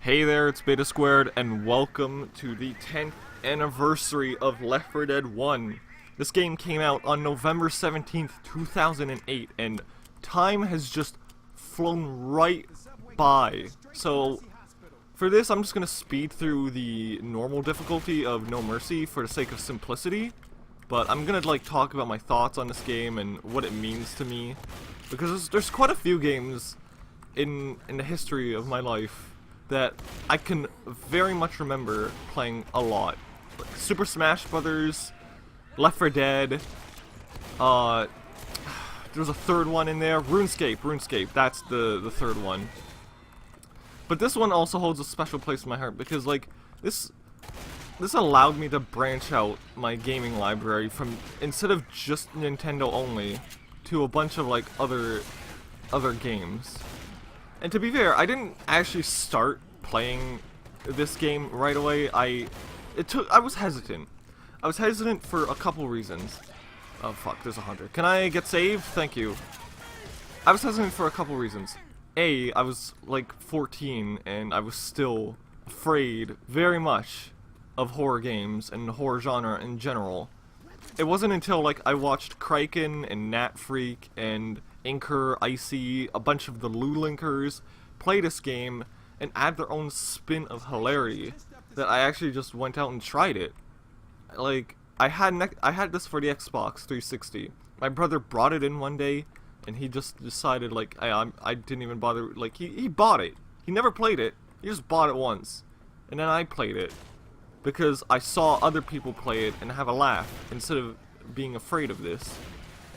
Hey there, it's Beta Squared, and welcome to the 10th anniversary of Left 4 Dead 1. This game came out on November 17th, 2008, and time has just flown right by. So, for this, I'm just gonna speed through the normal difficulty of No Mercy for the sake of simplicity. But I'm gonna, talk about my thoughts on this game and what it means to me. Because there's quite a few games in the history of my life that I can very much remember playing a lot. Like Super Smash Brothers, Left 4 Dead, there's a third one in there, RuneScape, that's the third one. But this one also holds a special place in my heart because, this allowed me to branch out my gaming library from, instead of just Nintendo only, to a bunch of, other games. And to be fair, I didn't actually start playing this game right away. I was hesitant. I was hesitant for a couple reasons. Oh fuck, there's a hunter. Can I get saved? Thank you. I was hesitant for a couple reasons. A, I was 14 and I was still afraid very much of horror games and the horror genre in general. It wasn't until I watched Kraken and Nat Freak and Inker, Icy, a bunch of the Lulinkers play this game and add their own spin of hilarity that I actually just went out and tried it. I had this for the Xbox 360. My brother brought it in one day and he just decided I didn't even bother, he bought it. He never played it. He just bought it once. And then I played it because I saw other people play it and have a laugh instead of being afraid of this.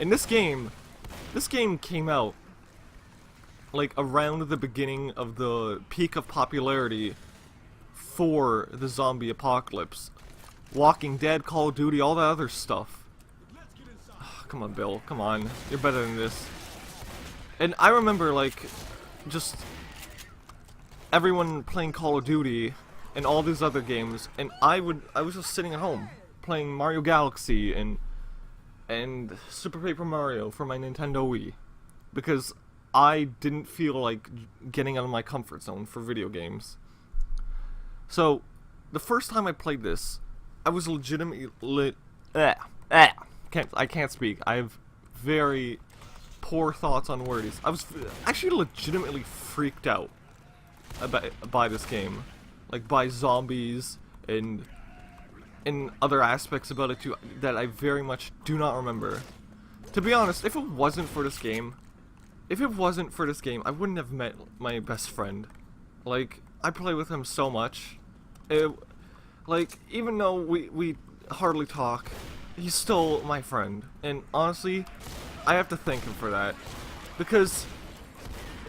And this game came out around the beginning of the peak of popularity for the zombie apocalypse. Walking Dead, Call of Duty, all that other stuff. Come on, Bill, come on. You're better than this. And I remember just everyone playing Call of Duty and all these other games, and I was just sitting at home playing Mario Galaxy and Super Paper Mario for my Nintendo Wii, because I didn't feel like getting out of my comfort zone for video games. So, the first time I played this, I was legitimately I can't speak. I have very poor thoughts on words. I was actually legitimately freaked out by this game, by zombies and other aspects about it too that I very much do not remember. To be honest, if it wasn't for this game, I wouldn't have met my best friend. I play with him so much. Even though we hardly talk, he's still my friend. And honestly, I have to thank him for that. Because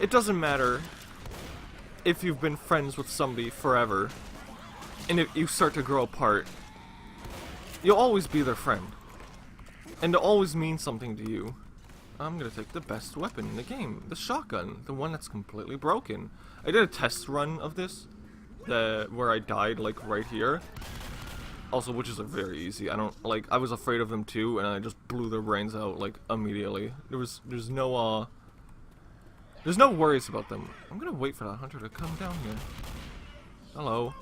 it doesn't matter if you've been friends with somebody forever, and if you start to grow apart, you'll always be their friend. And it'll always mean something to you. I'm gonna take the best weapon in the game, the shotgun, the one that's completely broken. I did a test run of this, where I died, right here. Also, which is very easy. I was afraid of them too, and I just blew their brains out, immediately. There's no worries about them. I'm gonna wait for that hunter to come down here. Hello.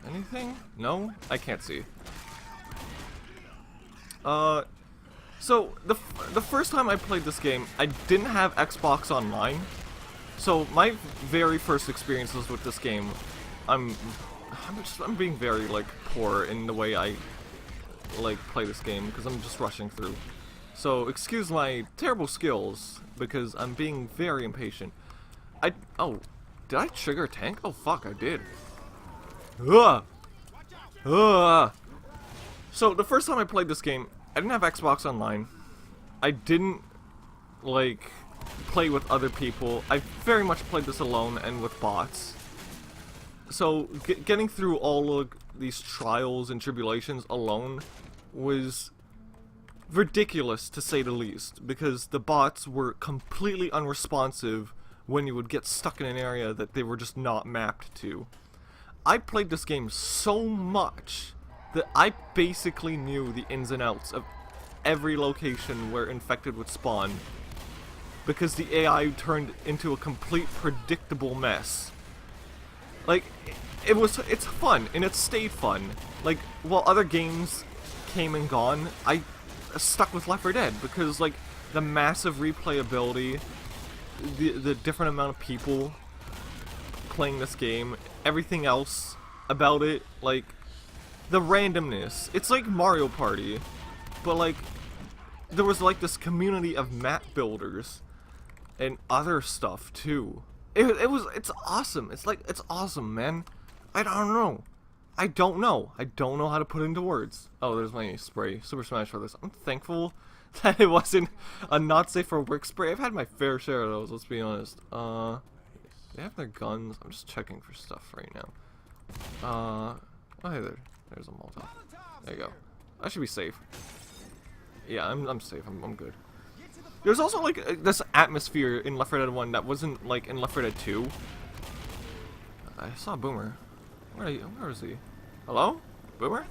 Anything? No? I can't see. So, the first time I played this game, I didn't have Xbox Online. So, my very first experiences with this game, I'm being very, poor in the way I, play this game, because I'm just rushing through. So, excuse my terrible skills, because I'm being very impatient. Oh, did I trigger a tank? Oh, fuck, I did. Ugh! Ugh! So, the first time I played this game, I didn't have Xbox Online. I didn't, play with other people. I very much played this alone and with bots. So, getting through all of these trials and tribulations alone was ridiculous, to say the least, because the bots were completely unresponsive when you would get stuck in an area that they were just not mapped to. I played this game so much that I basically knew the ins and outs of every location where infected would spawn. because the AI turned into a complete predictable mess. Like, it's fun, and it stayed fun. Like, while other games came and gone, I stuck with Left 4 Dead, because, like, the massive replayability, the different amount of people playing this game, everything else about it, like, the randomness. It's like Mario Party, but, like, there was, like, this community of map builders and other stuff, too. It's awesome. It's awesome, man. I don't know. I don't know how to put it into words. Oh, there's my spray. Super Smash for this. I'm thankful that it wasn't a not safe for work spray. I've had my fair share of those, let's be honest. They have their guns. I'm just checking for stuff right now. Oh, hey there. There's a Molotov. There you go. I should be safe. Yeah, I'm safe. I'm good. There's also, like, this atmosphere in Left 4 Dead 1 that wasn't, like, in Left 4 Dead 2. I saw Boomer. Where is he? Hello? Boomer?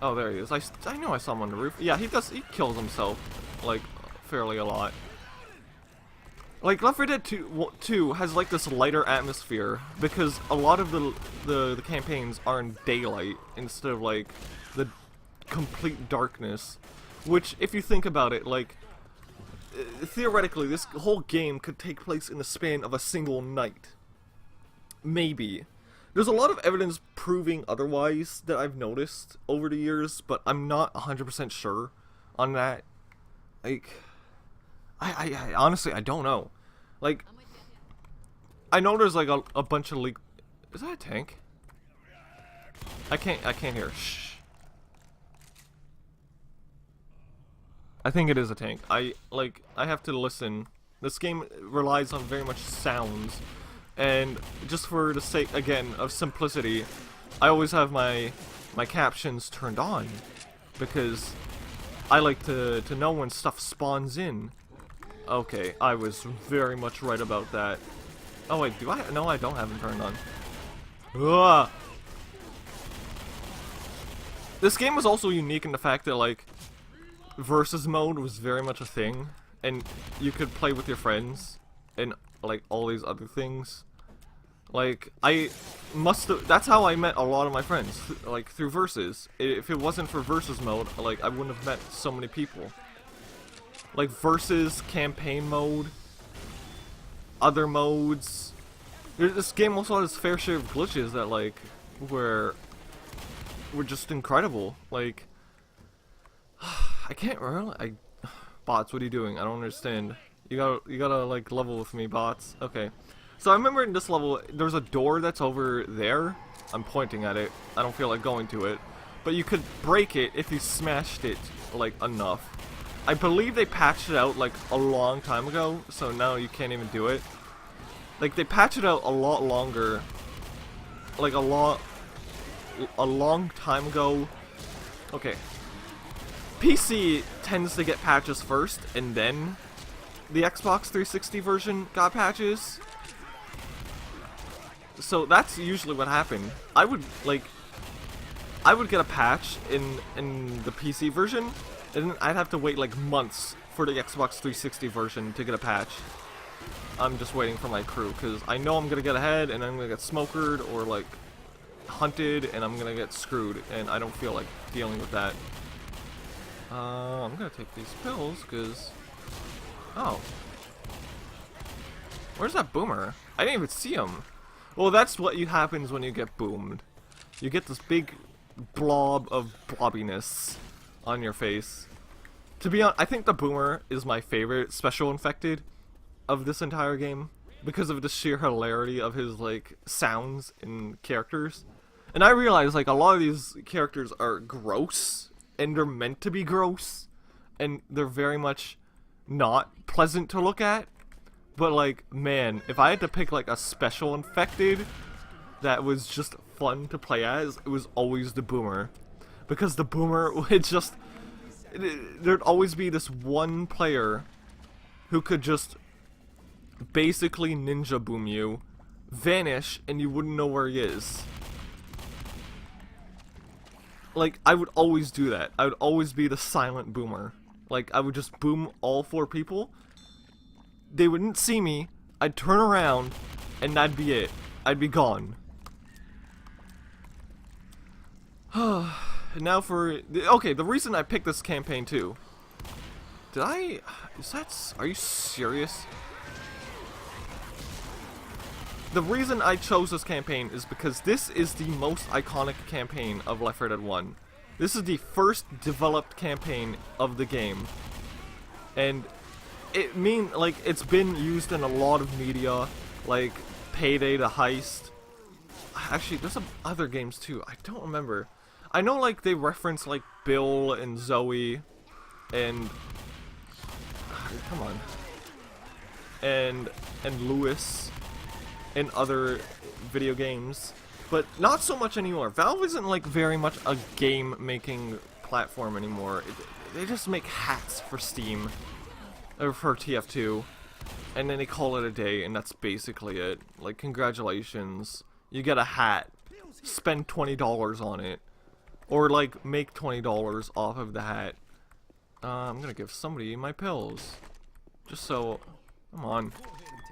Oh, there he is. I know I saw him on the roof. Yeah, he kills himself, like, fairly a lot. Like, Left 4 Dead 2 has, like, this lighter atmosphere, because a lot of the campaigns are in daylight, instead of, like, the complete darkness. Which, if you think about it, like, theoretically, this whole game could take place in the span of a single night. Maybe. There's a lot of evidence proving otherwise that I've noticed over the years, but I'm not 100% sure on that. Like, I honestly, I don't know. Like, I know there's, like, a bunch of leak. Is that a tank? I can't hear. Shh. I think it is a tank. I have to listen. This game relies on very much sounds, and just for the sake, again, of simplicity, I always have my captions turned on, because I like to know when stuff spawns in. Okay, I was very much right about that. Oh wait, do I? No, I don't have them turned on. Ugh. This game was also unique in the fact that, like, versus mode was very much a thing, and you could play with your friends, and, like, all these other things. Like, that's how I met a lot of my friends, like, through versus. If it wasn't for versus mode, like, I wouldn't have met so many people. Like, versus, campaign mode, other modes. This game also has fair share of glitches that, like, were just incredible. Like, I can't really. Bots, what are you doing? I don't understand. You gotta like level with me, bots. Okay. So I remember in this level, there's a door that's over there. I'm pointing at it. I don't feel like going to it, but you could break it if you smashed it like enough. I believe they patched it out like a long time ago, so now you can't even do it. Like, they patched it out a lot longer. Like a long time ago. Okay. PC tends to get patches first, and then the Xbox 360 version got patches. So that's usually what happened. I would get a patch in the PC version, and then I'd have to wait like months for the Xbox 360 version to get a patch. I'm just waiting for my crew, because I know I'm gonna get ahead, and I'm gonna get smokered or like hunted, and I'm gonna get screwed, and I don't feel like dealing with that. I'm gonna take these pills, because... Oh. Where's that boomer? I didn't even see him. Well, that's what happens when you get boomed. You get this big blob of blobbiness on your face. To be honest, I think the boomer is my favorite special infected of this entire game, because of the sheer hilarity of his, like, sounds and characters. And I realize, like, a lot of these characters are gross, and they're meant to be gross, and they're very much not pleasant to look at. But, like, man, if I had to pick, like, a special infected that was just fun to play as, it was always the boomer. Because the boomer would just... There'd always be this one player who could just basically ninja boom you, vanish, and you wouldn't know where he is. Like, I would always do that. I would always be the silent boomer. Like, I would just boom all 4 people. They wouldn't see me. I'd turn around, and that'd be it. I'd be gone. And now for... Okay, the reason I picked this campaign, too. Did I... Are you serious? The reason I chose this campaign is because this is the most iconic campaign of Left 4 Dead 1. This is the first developed campaign of the game. And it's been used in a lot of media, like Payday the Heist. Actually, there's some other games too. I don't remember. I know like they reference like Bill and Zoe and come on. And Lewis in other video games, but not so much anymore. Valve isn't like very much a game making platform anymore. They just make hats for Steam or for TF2 and then they call it a day, and that's basically it. Like, congratulations, you get a hat, spend $20 on it, or like make $20 off of the hat. I'm gonna give somebody my pills, just so, come on,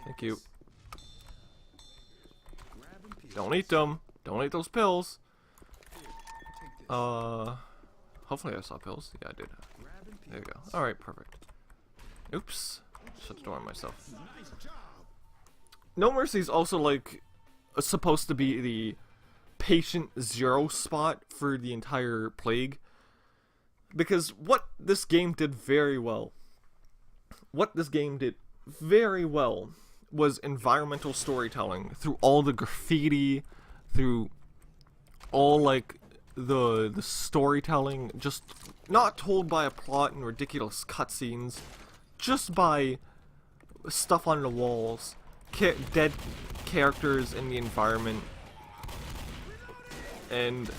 thank you. Don't eat them. Don't eat those pills. Hopefully I saw pills. Yeah, I did. There you go. Alright, perfect. Oops. Shut the door on myself. No Mercy is also, like, supposed to be the patient zero spot for the entire Plague. Because what this game did very well was environmental storytelling through all the graffiti, through all like the storytelling, just not told by a plot and ridiculous cutscenes, just by stuff on the walls, dead characters in the environment, and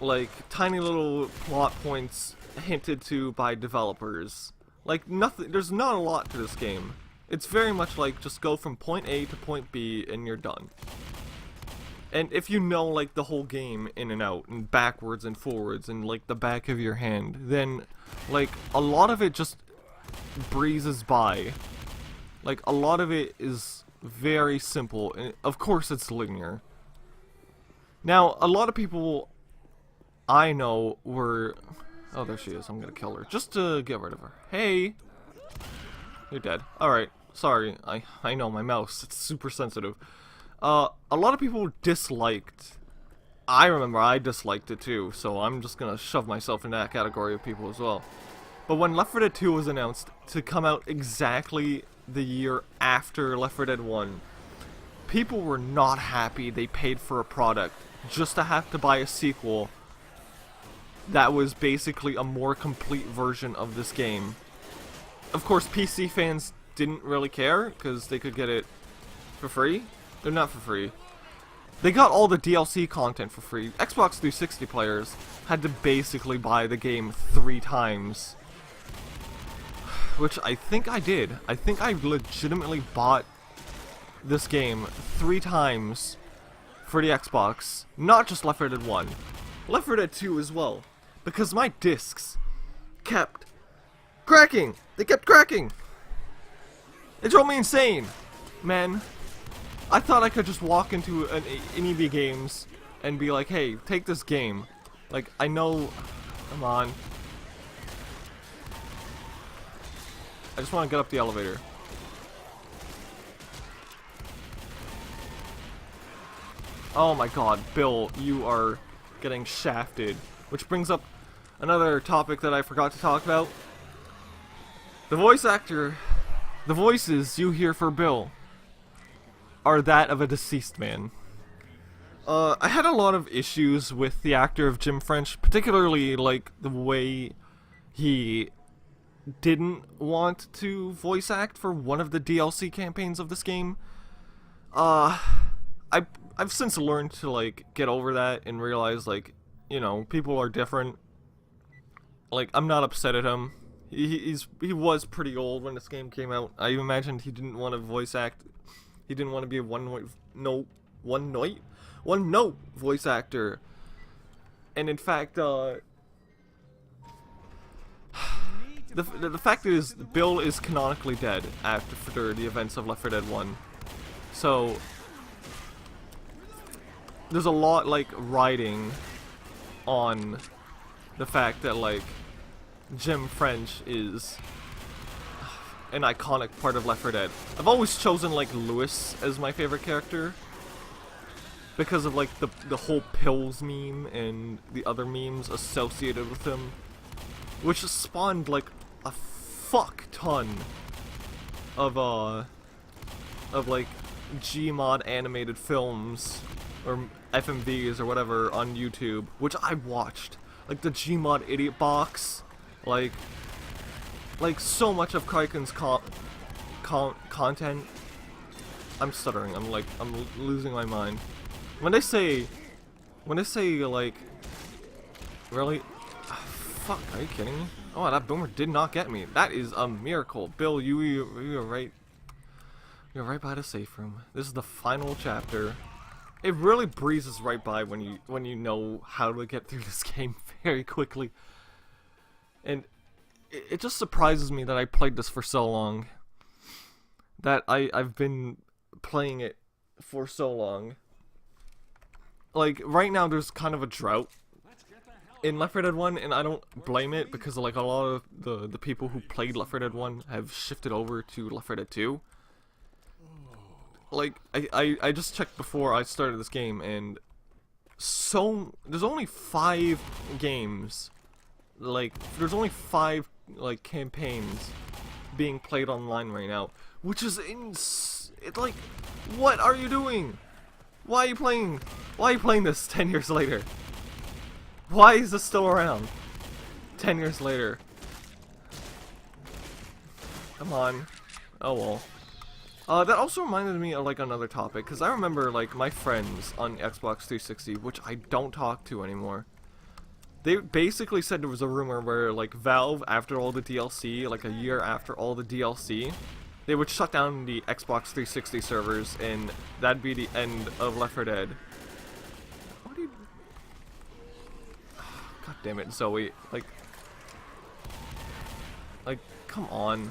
like tiny little plot points hinted to by developers. Like, nothing, there's not a lot to this game. It's very much like, just go from point A to point B and you're done. And if you know, like, the whole game in and out, and backwards and forwards, and, like, the back of your hand, then, like, a lot of it just breezes by. Like, a lot of it is very simple, and of course it's linear. Now, a lot of people I know were... Oh, there she is. I'm gonna kill her. Just to get rid of her. Hey! You're dead. Alright. Sorry. I know, my mouse. It's super sensitive. A lot of people disliked... I remember I disliked it too, so I'm just gonna shove myself in that category of people as well. But when Left 4 Dead 2 was announced to come out exactly the year after Left 4 Dead 1, people were not happy they paid for a product just to have to buy a sequel that was basically a more complete version of this game. Of course, PC fans didn't really care, because they could get it for free. Or not for free. They got all the DLC content for free. Xbox 360 players had to basically buy the game 3 times. Which I think I did. I think I legitimately bought this game 3 times for the Xbox. Not just Left 4 Dead 1. Left 4 Dead 2 as well. Because my discs kept cracking. They kept cracking. It drove me insane, man. I thought I could just walk into an EB Games and be like, hey, take this game. Like, I know... Come on. I just want to get up the elevator. Oh my god, Bill, you are getting shafted. Which brings up another topic that I forgot to talk about. The voice actor, the voices you hear for Bill are that of a deceased man. I had a lot of issues with the actor of Jim French, particularly like the way he didn't want to voice act for one of the DLC campaigns of this game. I've since learned to like get over that and realize like, you know, people are different. Like, I'm not upset at him. He was pretty old when this game came out. I imagined he didn't want to voice act. He didn't want to be a one note voice actor. And in fact, the fact is, Bill is canonically dead after the events of Left 4 Dead 1. So there's a lot like riding on the fact that like Jim French is an iconic part of Left 4 Dead. I've always chosen like Lewis as my favorite character because of like the whole pills meme and the other memes associated with him, which has spawned like a fuck ton of like Gmod animated films or FMVs or whatever on YouTube, which I watched. Like the Gmod Idiot Box, like so much of Kraiken's content. I'm stuttering. I'm losing my mind. When they say like, really? Fuck, are you kidding me? Oh, that boomer did not get me. That is a miracle. Bill, you were right. You're right by the safe room. This is the final chapter. It really breezes right by when you know how to get through this game very quickly. And it just surprises me that I played this for so long. That I've been playing it for so long. Like, right now there's kind of a drought in Left 4 Dead 1, and I don't blame it because like a lot of the people who played Left 4 Dead 1 have shifted over to Left 4 Dead 2. Like, I just checked before I started this game, and there's only 5 games, like, there's only 5, like, campaigns being played online right now, which is it's like, what are you doing? Why are you playing this 10 years later? Why is this still around 10 years later? Come on. Oh well. That also reminded me of like another topic, because I remember like my friends on Xbox 360, which I don't talk to anymore. They basically said there was a rumor where like Valve, after all the DLC, like a year after all the DLC, they would shut down the Xbox 360 servers, and that'd be the end of Left 4 Dead. What do you... God damn it, Zoe. Like, come on.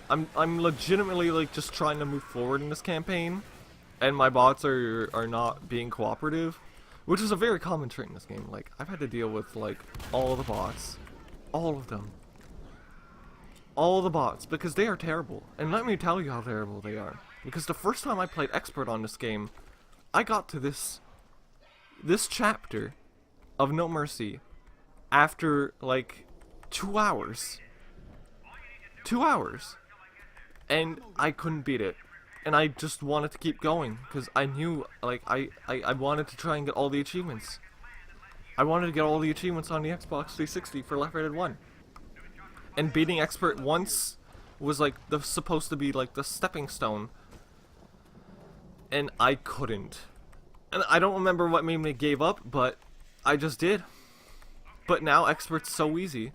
I'm legitimately like just trying to move forward in this campaign, and my bots are not being cooperative, which is a very common trait in this game. Like, I've had to deal with like all the bots, all of them, all the bots, because they are terrible. And let me tell you how terrible they are. Because the first time I played Expert on this game, I got to this chapter of No Mercy after like 2 hours. 2 hours. And I couldn't beat it. And I just wanted to keep going, because I knew, like, I wanted to try and get all the achievements. I wanted to get all the achievements on the Xbox 360 for Left 4 Dead 1. And beating Expert once was, like, supposed to be, like, the stepping stone. And I couldn't. And I don't remember what made me give up, but I just did. But now Expert's so easy,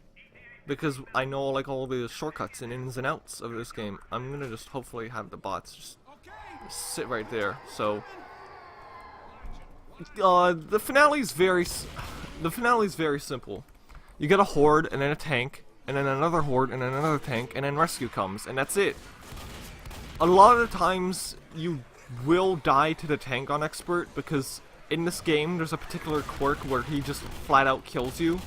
because I know like all the shortcuts and ins and outs of this game. I'm gonna just hopefully have the bots just sit right there. So the finale's very simple. You get a horde and then a tank and then another horde and then another tank and then rescue comes, and that's it. A lot of the times you will die to the tank on Expert, because in this game there's a particular quirk where he just flat out kills you.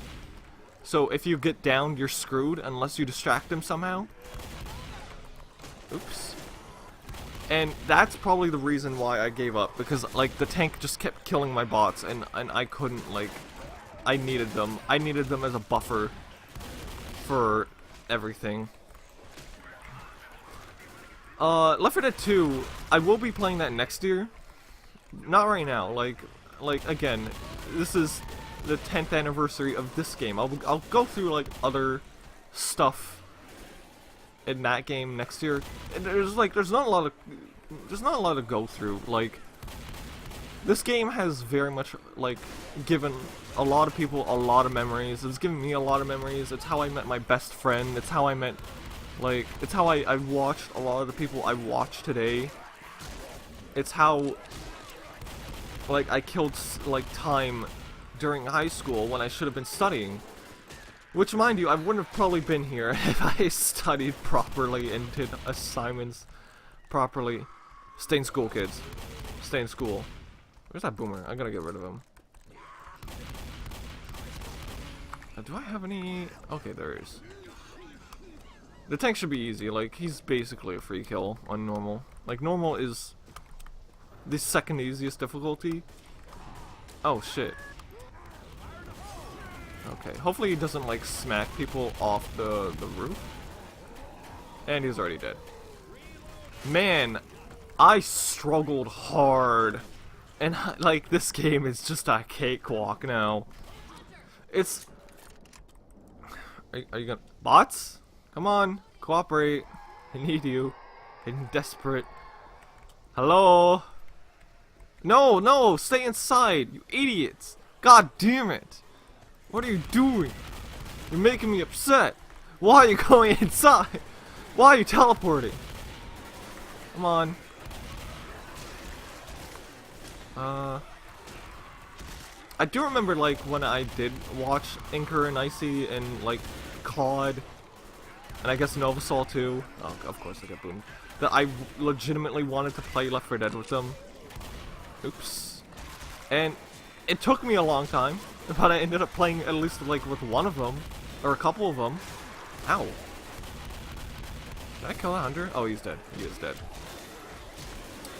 So if you get down, you're screwed unless you distract him somehow. Oops. And that's probably the reason why I gave up, because like the tank just kept killing my bots, and I couldn't, like, I needed them. I needed them as a buffer for everything. Left 4 Dead 2, I will be playing that next year. Not right now. Like again, this is the 10th anniversary of this game. I'll go through like other stuff in that game next year. And there's not a lot to go through. Like, this game has very much like given a lot of people a lot of memories. It's given me a lot of memories. It's how I met my best friend. It's how I met, like, it's how I watched a lot of the people I watch today. It's how, like, I killed like time during high school when I should have been studying. Which, mind you, I wouldn't have probably been here if I studied properly and did assignments properly. Stay in school, kids. Stay in school. Where's that boomer? I gotta get rid of him. Do I have any... Okay, there is. The tank should be easy. Like, he's basically a free kill on normal. Like, normal is the second easiest difficulty. Oh, shit. Okay, hopefully he doesn't, like, smack people off the roof. And he's already dead. Man, I struggled hard. And, like, this game is just a cakewalk now. It's... Are you gonna... Bots? Come on, cooperate. I need you. I'm desperate. Hello? No, no, stay inside, you idiots. God damn it. What are you doing? You're making me upset. Why are you going inside? Why are you teleporting? Come on. I do remember, like, when I did watch Inker and Icy and, like, Claude, and I guess Novasol too. Oh, of course I got boomed. That I legitimately wanted to play Left 4 Dead with them. Oops. And it took me a long time, but I ended up playing at least, like, with one of them, or a couple of them. Ow. Did I kill a hunter? Oh, he's dead. He is dead.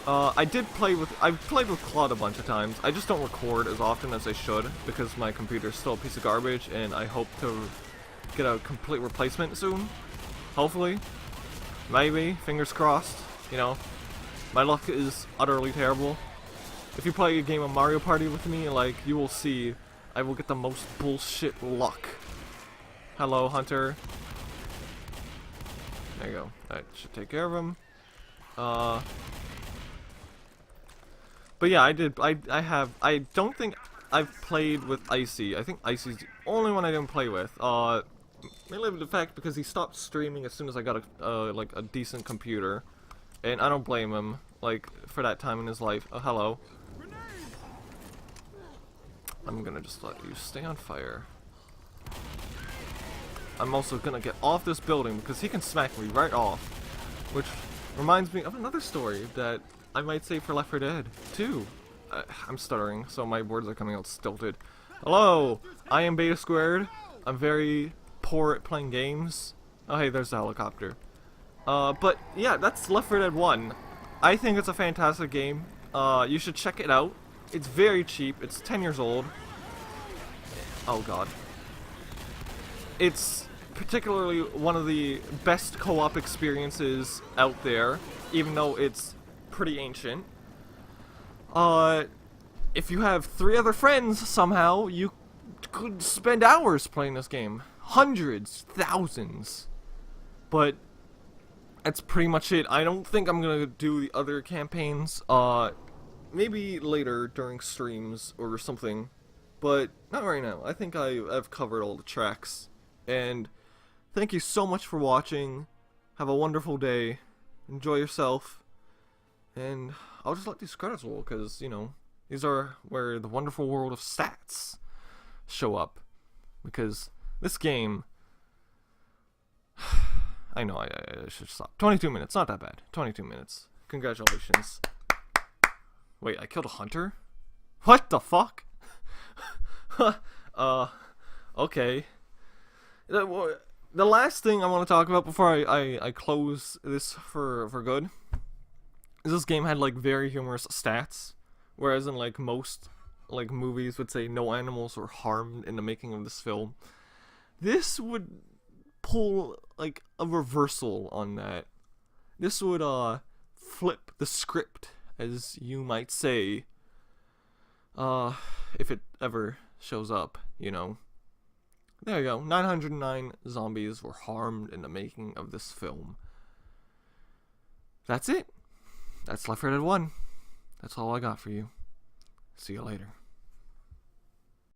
I've played with Claude a bunch of times. I just don't record as often as I should because my computer's still a piece of garbage, and I hope to get a complete replacement soon. Hopefully. Maybe. Fingers crossed. You know, my luck is utterly terrible. If you play a game of Mario Party with me, like, you will see I will get the most bullshit luck. Hello, Hunter. There you go. That should take care of him. But yeah, I don't think I've played with Icy. I think Icy's the only one I didn't play with. Mainly the fact because he stopped streaming as soon as I got like a decent computer. And I don't blame him, like, for that time in his life. Oh, hello. I'm gonna just let you stay on fire. I'm also gonna get off this building because he can smack me right off. Which reminds me of another story that I might say for Left 4 Dead 2. I'm stuttering, so my words are coming out stilted. Hello, I am Beta Squared. I'm very poor at playing games. Oh hey, there's the helicopter. But yeah, that's Left 4 Dead 1. I think it's a fantastic game. You should check it out. It's very cheap. It's 10 years old. Oh god. It's particularly one of the best co-op experiences out there, even though it's pretty ancient. If you have 3 other friends somehow, you could spend hours playing this game. Hundreds, thousands. But that's pretty much it. I don't think I'm gonna do the other campaigns, maybe later during streams or something, but not right now. I think I've covered all the tracks, and thank you so much for watching. Have a wonderful day. Enjoy yourself. And I'll just let these credits roll, because, you know, these are where the wonderful world of stats show up. Because this game... I know, I should stop. 22 minutes, not that bad. 22 minutes. Congratulations. Wait, I killed a hunter? What the fuck? Okay. The last thing I want to talk about before I close this for good is this game had, like, very humorous stats, whereas in, like, most, like, movies would say no animals were harmed in the making of this film. This would pull, like, a reversal on that. This would flip the script, as you might say, if it ever shows up, you know. There you go. 909 zombies were harmed in the making of this film. That's it. That's Left 4 Dead 1. That's all I got for you. See you later.